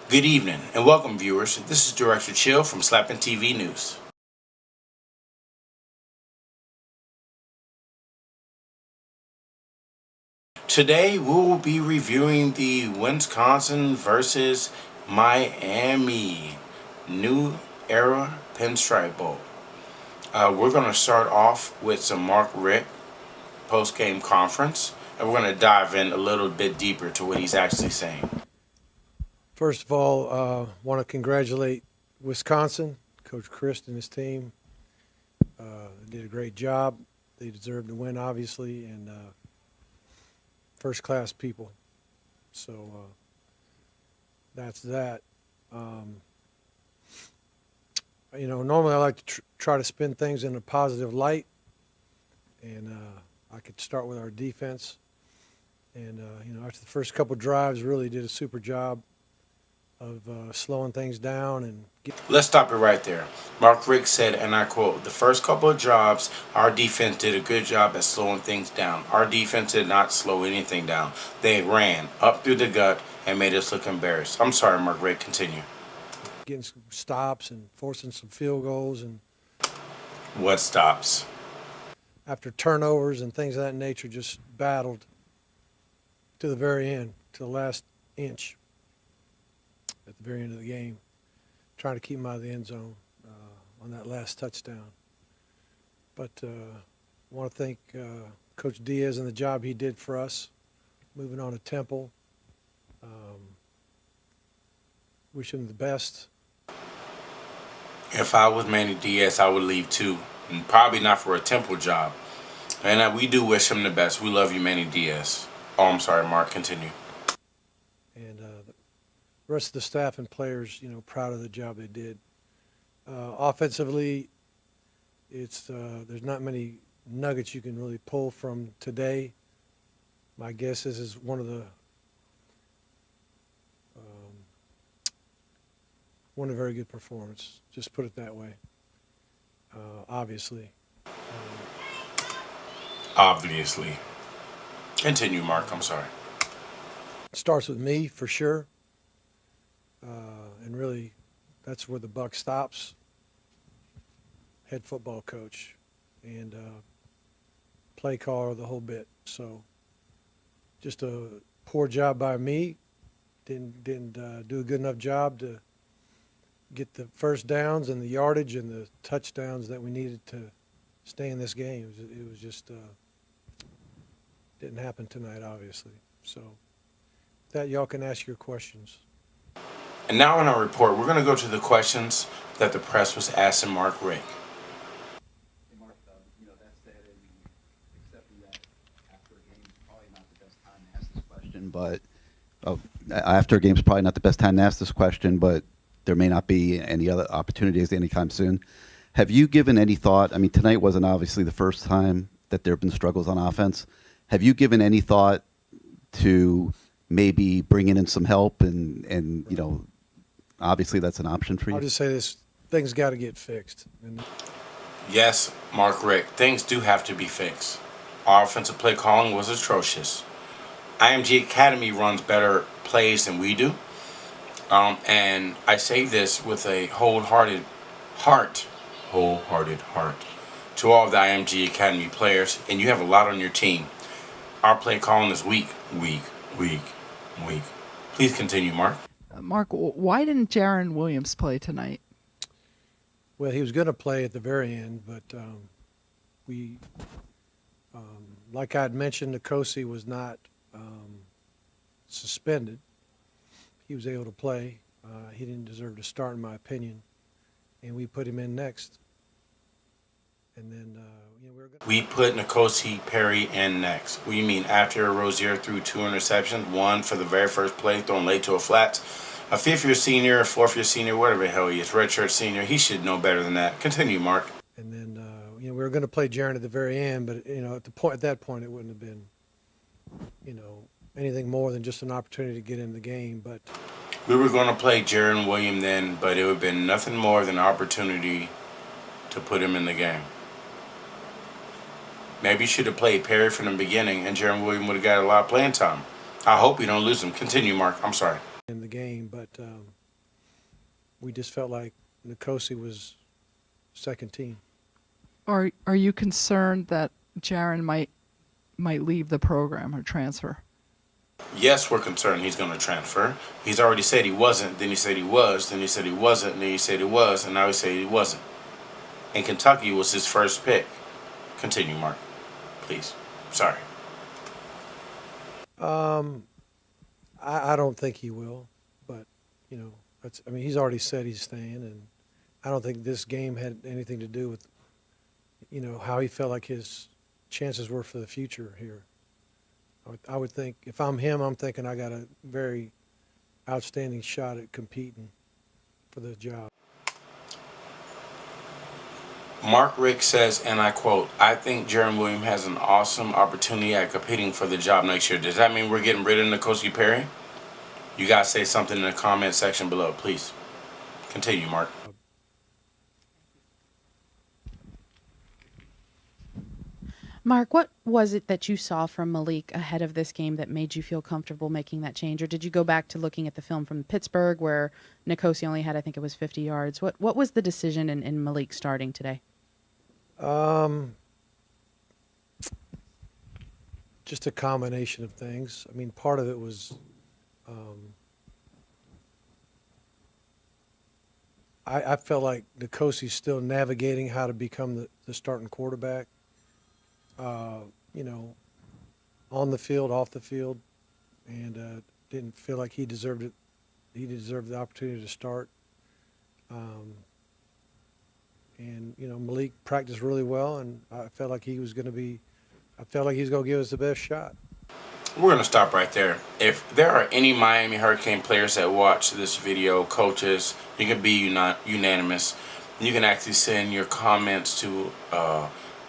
Good evening and welcome, viewers. This is Director Chill from Slappin' TV News. Today we will be reviewing the Wisconsin versus Miami New Era Pinstripe Bowl. We're going to start off with some Mark Richt post-game conference, and we're going to dive in a little bit deeper to what he's actually saying. First of all, want to congratulate Wisconsin, Coach Christ and his team. Did a great job. They deserve to win, obviously, and first-class people. So that's that. Normally I like to try to spin things in a positive light, and I could start with our defense. And, after the first couple drives, really did a super job of slowing things down. And Let's stop it right there. Mark Richt said, and I quote, "The first couple of jobs, our defense did a good job at slowing things down. Our defense did not slow anything down. They ran up through the gut and made us look embarrassed." I'm sorry, Mark Richt, continue. getting some stops and forcing some field goals, and What stops? after turnovers and things of that nature, just battled to the very end, to the last inch at the very end of the game, trying to keep him out of the end zone on that last touchdown. But I want to thank Coach Diaz and the job he did for us, moving on to Temple. Wish him the best. If I was Manny Diaz, I would leave too. And probably not for a Temple job. And we do wish him the best. We love you, Manny Diaz. Oh, I'm sorry, Mark. Continue. And the rest of the staff and players, proud of the job they did. Offensively, there's not many nuggets you can really pull from today. My guess is one of a very good performance. Just put it that way. Obviously. Obviously. Continue, Mark. I'm sorry. It starts with me for sure. And really, that's where the buck stops. Head football coach and play caller, the whole bit. So just a poor job by me. Didn't do a good enough job to get the first downs and the yardage and the touchdowns that we needed to stay in this game. It was just didn't happen tonight, obviously. So with that, y'all can ask your questions. And now in our report, we're going to go to the questions that the press was asking Mark Richt. Hey Mark, that said, accepting that after a game is probably not the best time to ask this question, but after a game is probably not the best time to ask this question, but there may not be any other opportunities anytime soon. Have you given any thought? I mean, tonight wasn't obviously the first time that there have been struggles on offense. Have you given any thought to maybe bringing in some help and obviously that's an option for you? I'll just say this, things got to get fixed. And Yes, Mark Richt, things do have to be fixed. Our offensive play calling was atrocious. IMG Academy runs better plays than we do. And I say this with a wholehearted heart to all of the IMG Academy players, and you have a lot on your team. Our play calling is weak. Please continue, Mark. Mark, why didn't Jaron Williams play tonight? well, he was going to play at the very end, but we, like I had mentioned, Nkosi was not suspended. He was able to play. He didn't deserve to start, in my opinion, and we put him in next. And then We put Nkosi Perry in next. What do you mean? After Rozier threw 2 interceptions, one for the very first play, thrown late to a flat. A fifth-year senior, a fourth-year senior, whatever the hell he is, redshirt senior, he should know better than that. Continue, Mark. And then we were going to play Jaron at the very end, but at that point, it wouldn't have been anything more than just an opportunity to get in the game. But we were going to play Jaron Williams then, but it would have been nothing more than an opportunity to put him in the game. Maybe you should have played Perry from the beginning, and Jaron Williams would have got a lot of playing time. I hope we don't lose him. Continue, Mark. I'm sorry. in the game, but we just felt like Nicosi was second team. Are you concerned that Jaron might leave the program or transfer? Yes, we're concerned he's going to transfer. He's already said he wasn't, then he said he was, then he said he wasn't, and then he said he was, and now he said he wasn't. And Kentucky was his first pick. Continue, Mark. Please. Sorry. I don't think he will, but, you know, he's already said he's staying, and I don't think this game had anything to do with, you know, how he felt like his chances were for the future here. I would think, if I'm him, I'm thinking I got a very outstanding shot at competing for the job. Mark Richt says, and I quote, "I think Jaron Williams has an awesome opportunity at competing for the job next year." Does that mean we're getting rid of Nicosi Perry? You guys say something in the comment section below, please. Continue, Mark. Mark, what was it that you saw from Malik ahead of this game that made you feel comfortable making that change? Or did you go back to looking at the film from Pittsburgh where Nicosi only had, I think it was 50 yards? What was the decision in Malik starting today? Just a combination of things. I mean, part of it was I felt like Nicosi's still navigating how to become the starting quarterback. You know, on the field, off the field, and didn't feel like he deserved it. He deserved the opportunity to start. And you know, Malik practiced really well, and I felt like he was going to give us the best shot. We're going to stop right there. If there are any Miami Hurricane players that watch this video, coaches, you can be unanimous. You can actually send your comments to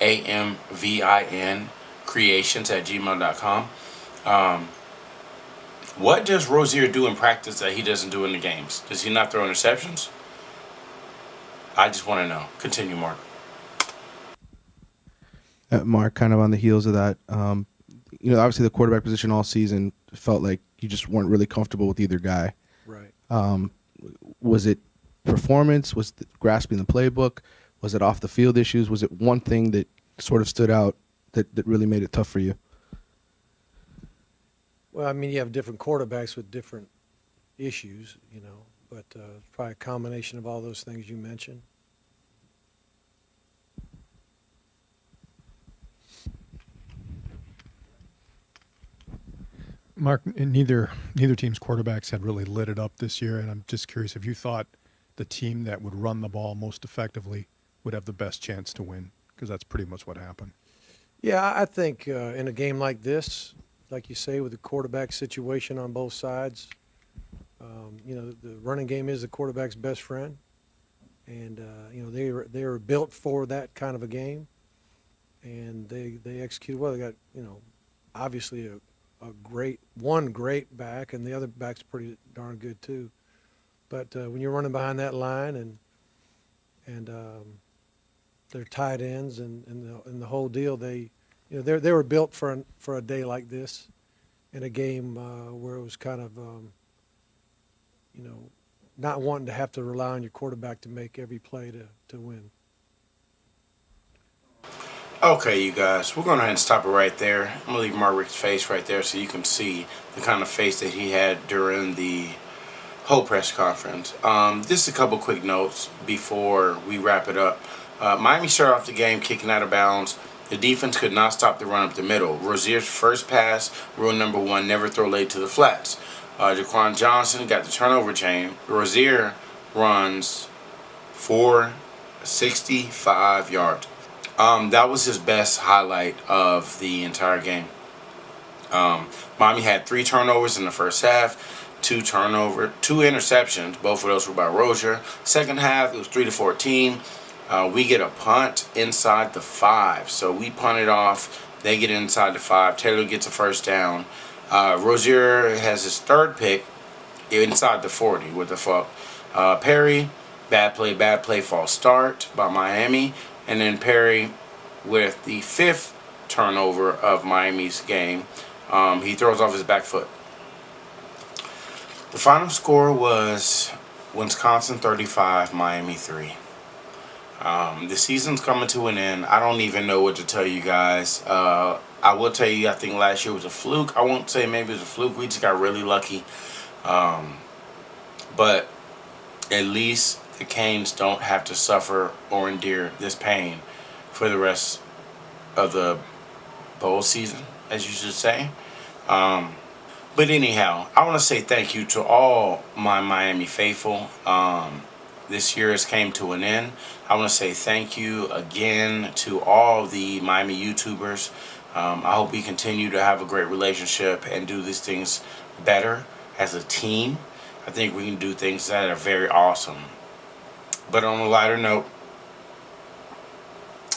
amvincreations@gmail.com. What does Rozier do in practice that he doesn't do in the games? Does he not throw interceptions? I just want to know. Continue, Mark. Mark, kind of on the heels of that, you know, obviously the quarterback position all season felt like you just weren't really comfortable with either guy. Right. Was it performance? Was it grasping the playbook? Was it off the field issues? Was it one thing that sort of stood out that really made it tough for you? Well, I mean, you have different quarterbacks with different issues, you know, but probably a combination of all those things you mentioned. Mark, neither team's quarterbacks had really lit it up this year, and I'm just curious if you thought the team that would run the ball most effectively would have the best chance to win, because that's pretty much what happened. Yeah, I think in a game like this, like you say, with the quarterback situation on both sides, you know, the running game is the quarterback's best friend, and you know, they were built for that kind of a game, and they executed well. They got, you know, obviously a great back, and the other back's pretty darn good too. But when you're running behind that line and their tight ends and the whole deal, they were built for a day like this, in a game where it was kind of you know, not wanting to have to rely on your quarterback to make every play to win. Okay, you guys, we're going to go ahead and stop it right there. I'm going to leave Mark Richt's face right there so you can see the kind of face that he had during the whole press conference. Just a couple quick notes before we wrap it up. Miami started off the game kicking out of bounds. The defense could not stop the run up the middle. Rozier's first pass, rule number 1, never throw late to the flats. Jaquan Johnson got the turnover chain. Rozier runs for 65 yards. That was his best highlight of the entire game. Miami had 3 turnovers in the first half, 2 interceptions. Both of those were by Rozier. Second half, it was 3-14. We get a punt inside the 5. So we punt it off. They get inside the 5. Taylor gets a first down. Rozier has his third pick inside the 40 with the fuck. Perry, bad play, false start by Miami. And then Perry with the 5th turnover of Miami's game. He throws off his back foot. The final score was Wisconsin 35, Miami 3. The season's coming to an end. I don't even know what to tell you guys. I will tell you, I think last year was a fluke. I won't say maybe it was a fluke. We just got really lucky. But at least the Canes don't have to suffer or endure this pain for the rest of the bowl season, as you should say. But anyhow, I want to say thank you to all my Miami faithful. This year has came to an end. I want to say thank you again to all the Miami YouTubers. I hope we continue to have a great relationship and do these things better as a team. I think we can do things that are very awesome. But on a lighter note,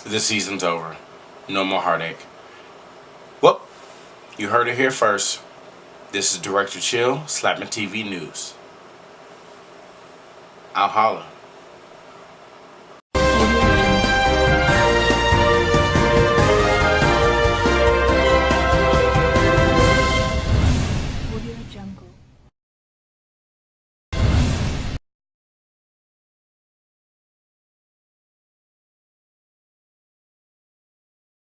the season's over. No more heartache. Well, you heard it here first. This is Director Chill, Slapping TV News. I'll holler.